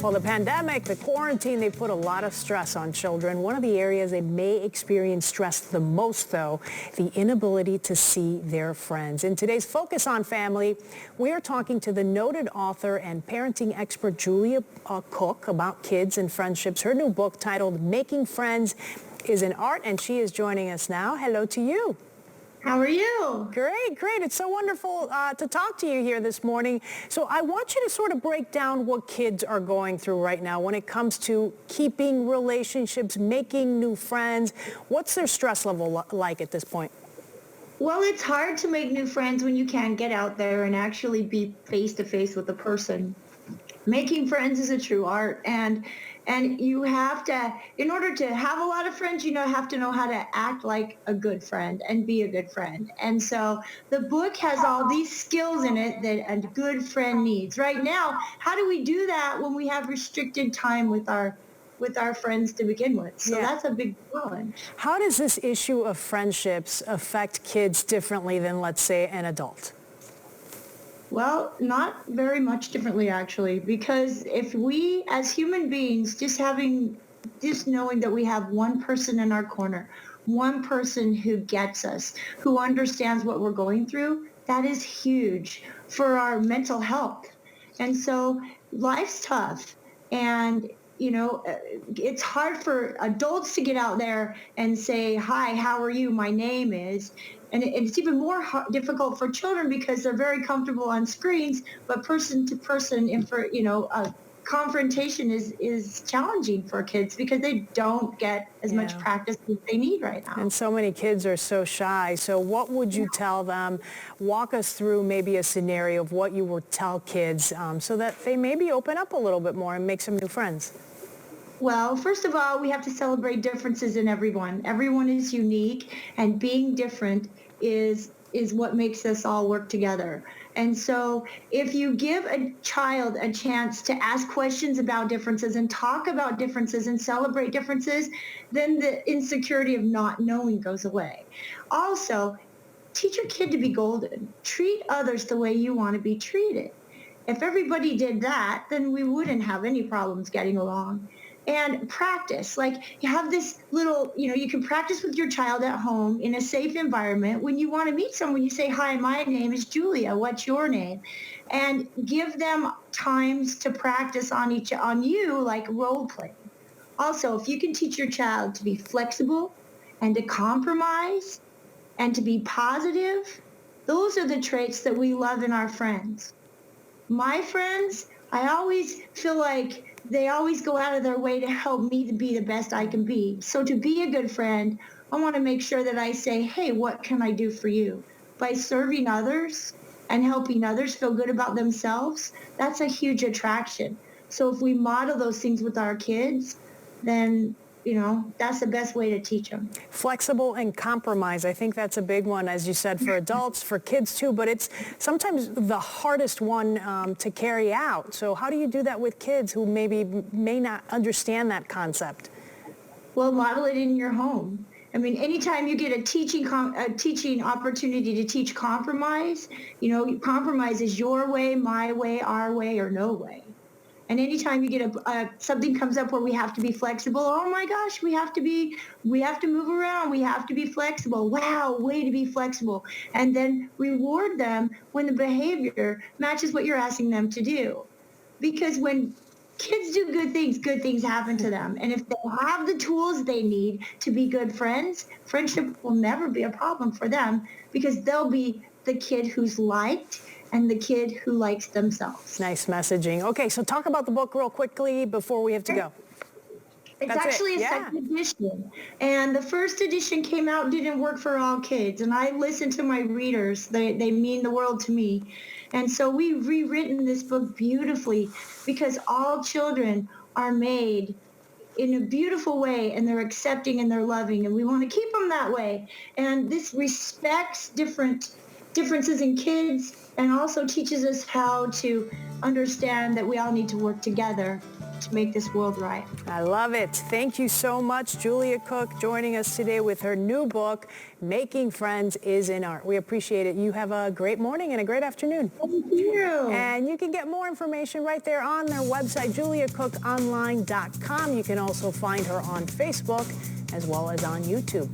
Well, the pandemic, the quarantine, they put a lot of stress on children. One of the areas they may experience stress the most, though, the inability to see their friends. In today's Focus on Family, we are talking to the noted author and parenting expert Julia Cook about kids and friendships. Her new book titled Making Friends is an Art, and she is joining us now. Hello to you. How are you? Great, great. It's so wonderful to talk to you here this morning. So I want you to sort of break down what kids are going through right now when it comes to keeping relationships, making new friends. What's their stress level like at this point? Well, it's hard to make new friends when you can't get out there and actually be face to face with a person. Making friends is a true art, and you have to, in order to have a lot of friends, you have to know how to act like a good friend and be a good friend. And so the book has all these skills in it that a good friend needs. Right now, how do we do that when we have restricted time with our friends to begin with? So that's a big challenge. How does this issue of friendships affect kids differently than, let's say, an adult? Well, not very much differently, actually, because if we, as human beings, just knowing that we have one person in our corner, one person who gets us, who understands what we're going through, that is huge for our mental health. And so life's tough, and it's hard for adults to get out there and say, hi, how are you? My name is. And it's even more difficult for children because they're very comfortable on screens, but person to person, confrontation is challenging for kids because they don't get as much practice as they need right now. And so many kids are so shy. So what would you tell them? Walk us through maybe a scenario of what you would tell kids so that they maybe open up a little bit more and make some new friends. Well, first of all, we have to celebrate differences in everyone. Everyone is unique, and being different is what makes us all work together. And so if you give a child a chance to ask questions about differences and talk about differences and celebrate differences, then the insecurity of not knowing goes away. Also, teach your kid to be golden. Treat others the way you want to be treated. If everybody did that, then we wouldn't have any problems getting along. And practice, like you have this little, you can practice with your child at home in a safe environment. When you want to meet someone, you say, hi, my name is Julia. What's your name? And give them times to practice on you, like role playing. Also, if you can teach your child to be flexible and to compromise and to be positive, those are the traits that we love in our friends. My friends, I always feel like they always go out of their way to help me to be the best I can be. So to be a good friend, I want to make sure that I say, hey, what can I do for you? By serving others and helping others feel good about themselves, that's a huge attraction. So if we model those things with our kids, then that's the best way to teach them. Flexible and compromise. I think that's a big one, as you said, for adults, for kids too, but it's sometimes the hardest one to carry out. So how do you do that with kids who may not understand that concept? Well, model it in your home. I mean, anytime you get a teaching opportunity to teach compromise, compromise is your way, my way, our way, or no way. And anytime you get something comes up where we have to be flexible, oh my gosh, we have to move around, we have to be flexible. Wow, way to be flexible. And then reward them when the behavior matches what you're asking them to do. Because when kids do good things happen to them. And if they have the tools they need to be good friends, friendship will never be a problem for them because they'll be the kid who's liked and the kid who likes themselves. Nice messaging. Okay, so talk about the book real quickly before we have to go. It's actually a second edition. And the first edition came out, didn't work for all kids. And I listen to my readers. They mean the world to me. And so we've rewritten this book beautifully because all children are made in a beautiful way, and they're accepting and they're loving, and we want to keep them that way. And this respects different differences in kids and also teaches us how to understand that we all need to work together to make this world right. I love it. Thank you so much, Julia Cook, joining us today with her new book, Making Friends is an Art. We appreciate it. You have a great morning and a great afternoon. Thank you. And you can get more information right there on their website, juliacookonline.com. You can also find her on Facebook as well as on YouTube.